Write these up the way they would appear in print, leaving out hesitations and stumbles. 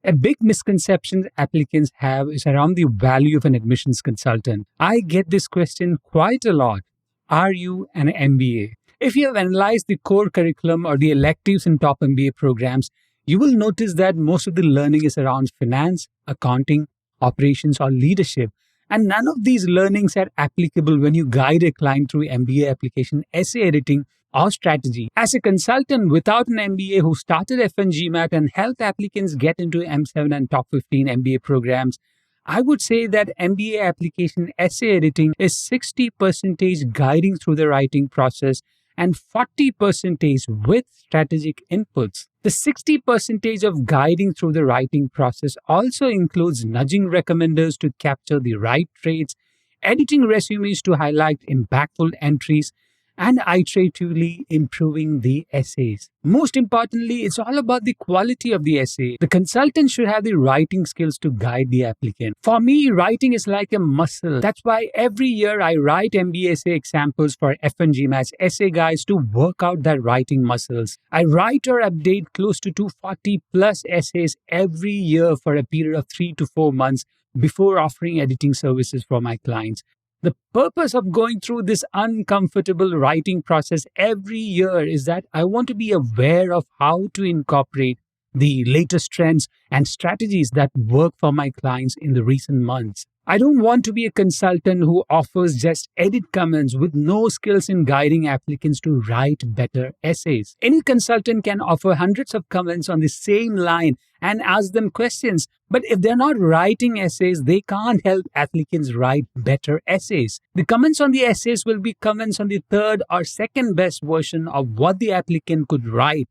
A big misconception applicants have is around the value of an admissions consultant. I get this question quite a lot. Are you an MBA? If you have analyzed the core curriculum or the electives in top MBA programs, you will notice that most of the learning is around finance, accounting, operations, or leadership. And none of these learnings are applicable when you guide a client through MBA application, essay editing, or strategy. As a consultant without an MBA who started F1GMAT and helped applicants get into M7 and top 15 MBA programs, I would say that MBA application essay editing is 60% guiding through the writing process and 40% with strategic inputs. The 60% of guiding through the writing process also includes nudging recommenders to capture the right traits, editing resumes to highlight impactful entries, and iteratively improving the essays. Most importantly, it's all about the quality of the essay. The consultant should have the writing skills to guide the applicant. For me, writing is like a muscle. That's why every year I write MBA essay examples for F1GMAT's essay guides to work out their writing muscles. I write or update close to 240 plus essays every year for a period of 3 to 4 months before offering editing services for my clients. The purpose of going through this uncomfortable writing process every year is that I want to be aware of how to incorporate the latest trends and strategies that work for my clients in the recent months. I don't want to be a consultant who offers just edit comments with no skills in guiding applicants to write better essays. Any consultant can offer hundreds of comments on the same line and ask them questions, but if they're not writing essays, they can't help applicants write better essays. The comments on the essays will be comments on the third or second best version of what the applicant could write.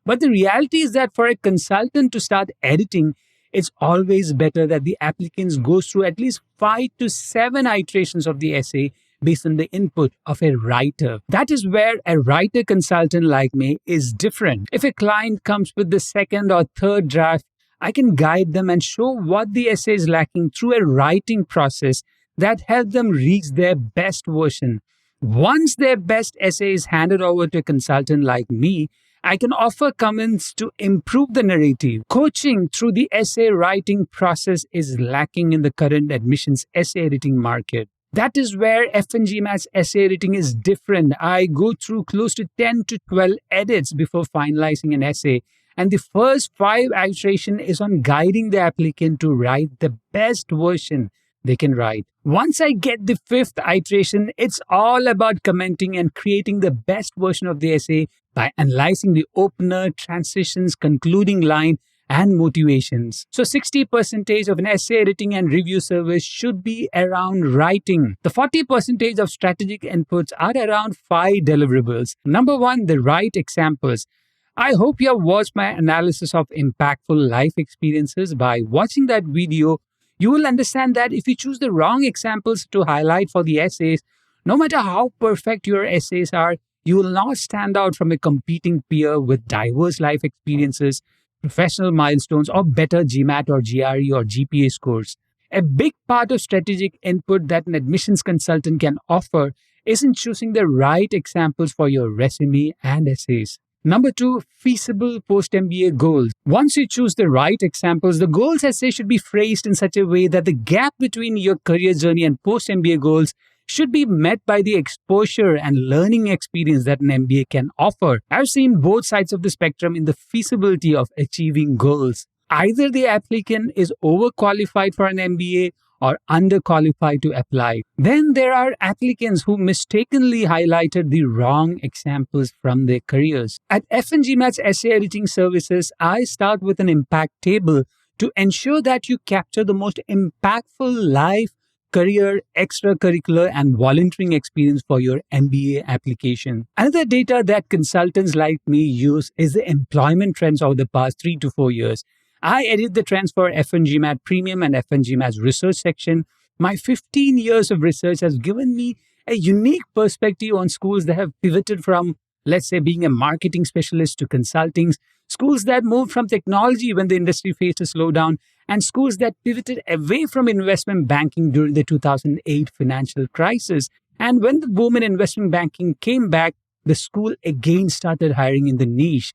But the reality is that for a consultant to start editing, it's always better that the applicants go through at least 5 to 7 iterations of the essay based on the input of a writer. That is where a writer consultant like me is different. If a client comes with the second or third draft, I can guide them and show what the essay is lacking through a writing process that helps them reach their best version. Once their best essay is handed over to a consultant like me, I can offer comments to improve the narrative. Coaching through the essay writing process is lacking in the current admissions essay editing market. That is where F1GMAT's essay editing is different. I go through close to 10 to 12 edits before finalizing an essay. And the first 5 iteration is on guiding the applicant to write the best version they can write. Once I get the 5th iteration, it's all about commenting and creating the best version of the essay by analyzing the opener, transitions, concluding line, and motivations. So 60% of an essay editing and review service should be around writing. The 40% of strategic inputs are around 5 deliverables. Number 1, the right examples. I hope you have watched my analysis of impactful life experiences. By watching that video, you will understand that if you choose the wrong examples to highlight for the essays, no matter how perfect your essays are, you will not stand out from a competing peer with diverse life experiences, professional milestones, or better GMAT or GRE or GPA scores. A big part of strategic input that an admissions consultant can offer is in choosing the right examples for your resume and essays. Number 2, feasible post-MBA goals. Once you choose the right examples, the goals essay should be phrased in such a way that the gap between your career journey and post-MBA goals should be met by the exposure and learning experience that an MBA can offer. I've seen both sides of the spectrum in the feasibility of achieving goals. Either the applicant is overqualified for an MBA or underqualified to apply. Then there are applicants who mistakenly highlighted the wrong examples from their careers. At F1GMAT's essay editing services, I start with an impact table to ensure that you capture the most impactful life, career, extracurricular, and volunteering experience for your MBA application. Another data that consultants like me use is the employment trends over the past 3 to 4 years. I edit the trends for F1GMAT Premium and F1GMAT's research section. My 15 years of research has given me a unique perspective on schools that have pivoted from, let's say, being a marketing specialist to consulting, schools that moved from technology when the industry faced a slowdown, and schools that pivoted away from investment banking during the 2008 financial crisis. And when the boom in investment banking came back, the school again started hiring in the niche.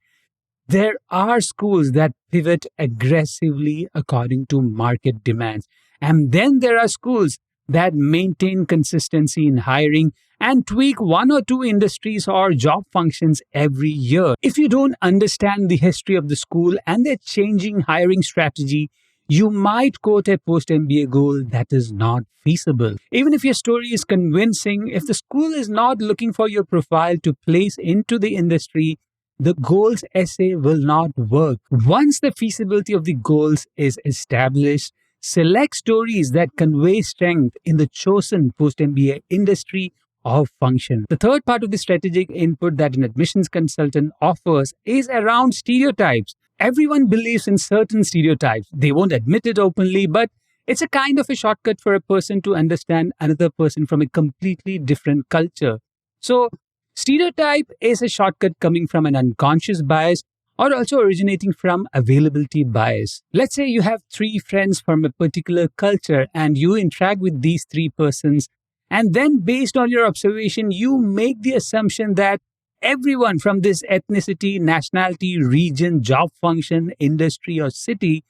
There are schools that pivot aggressively according to market demands. And then there are schools that maintain consistency in hiring and tweak one or two industries or job functions every year. If you don't understand the history of the school and their changing hiring strategy, you might quote a post MBA goal that is not feasible. Even if your story is convincing, if the school is not looking for your profile to place into the industry, the goals essay will not work. Once the feasibility of the goals is established, select stories that convey strength in the chosen post MBA industry or function. The third part of the strategic input that an admissions consultant offers is around stereotypes. Everyone believes in certain stereotypes. They won't admit it openly, but it's a kind of a shortcut for a person to understand another person from a completely different culture. So, stereotype is a shortcut coming from an unconscious bias or also originating from availability bias. Let's say you have three friends from a particular culture and you interact with these three persons, and then based on your observation, you make the assumption that everyone from this ethnicity, nationality, region, job function, industry, or city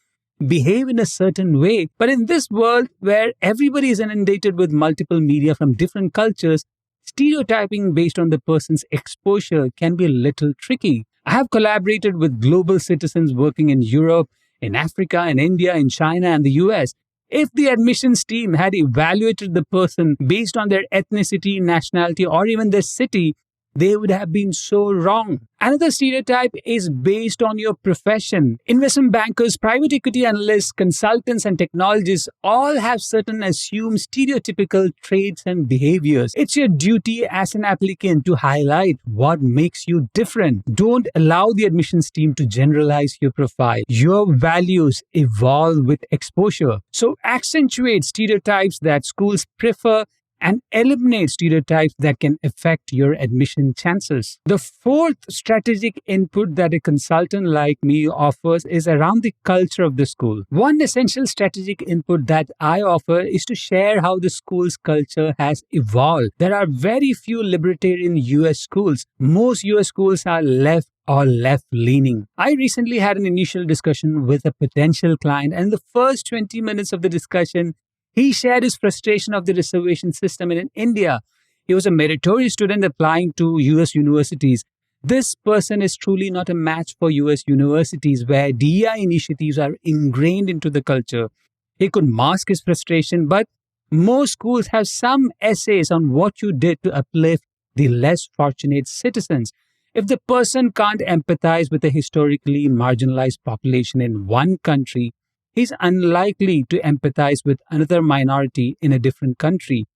behave in a certain way. But in this world where everybody is inundated with multiple media from different cultures, stereotyping based on the person's exposure can be a little tricky. I have collaborated with global citizens working in Europe, in Africa, in India, in China, and the US. If the admissions team had evaluated the person based on their ethnicity, nationality, or even their city, they would have been so wrong. Another stereotype is based on your profession. Investment bankers, private equity analysts, consultants, and technologists all have certain assumed stereotypical traits and behaviors. It's your duty as an applicant to highlight what makes you different. Don't allow the admissions team to generalize your profile. Your values evolve with exposure. So accentuate stereotypes that schools prefer and eliminate stereotypes that can affect your admission chances. The fourth strategic input that a consultant like me offers is around the culture of the school. One essential strategic input that I offer is to share how the school's culture has evolved. There are very few libertarian US schools. Most US schools are left or left-leaning. I recently had an initial discussion with a potential client, and in the first 20 minutes of the discussion, he shared his frustration of the reservation system in India. He was a meritorious student applying to US universities. This person is truly not a match for US universities where DEI initiatives are ingrained into the culture. He could mask his frustration, but most schools have some essays on what you did to uplift the less fortunate citizens. If the person can't empathize with a historically marginalized population in one country, he's unlikely to empathize with another minority in a different country.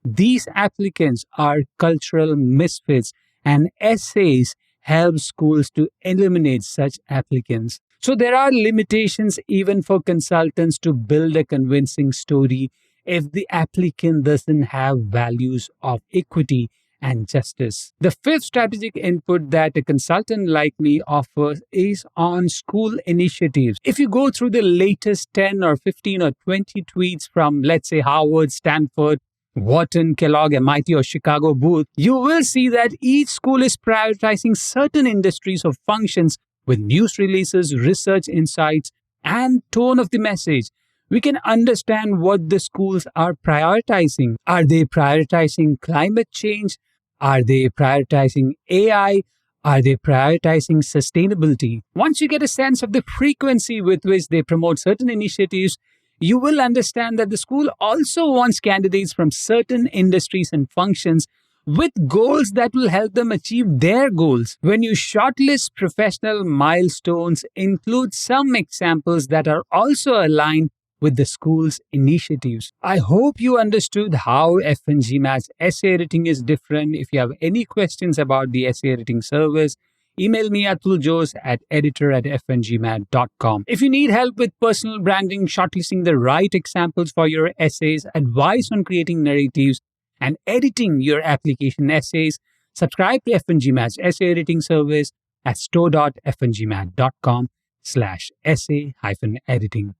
These applicants are cultural misfits, and essays help schools to eliminate such applicants. So there are limitations even for consultants to build a convincing story if the applicant doesn't have values of equity and justice. The fifth strategic input that a consultant like me offers is on school initiatives. If you go through the latest 10 or 15 or 20 tweets from, let's say, Harvard, Stanford, Wharton, Kellogg, MIT, or Chicago Booth, you will see that each school is prioritizing certain industries or functions with news releases, research insights, and tone of the message. We can understand what the schools are prioritizing. Are they prioritizing climate change? Are they prioritizing AI? Are they prioritizing sustainability? Once you get a sense of the frequency with which they promote certain initiatives, you will understand that the school also wants candidates from certain industries and functions with goals that will help them achieve their goals. When you shortlist professional milestones, include some examples that are also aligned with the school's initiatives. I hope you understood how F1GMAT's essay editing is different. If you have any questions about the essay editing service, email me at editor@f1gmat.com. If you need help with personal branding, shortlisting the right examples for your essays, advice on creating narratives, and editing your application essays, subscribe to F1GMAT's essay editing service at store.f1gmat.com/essay-editing.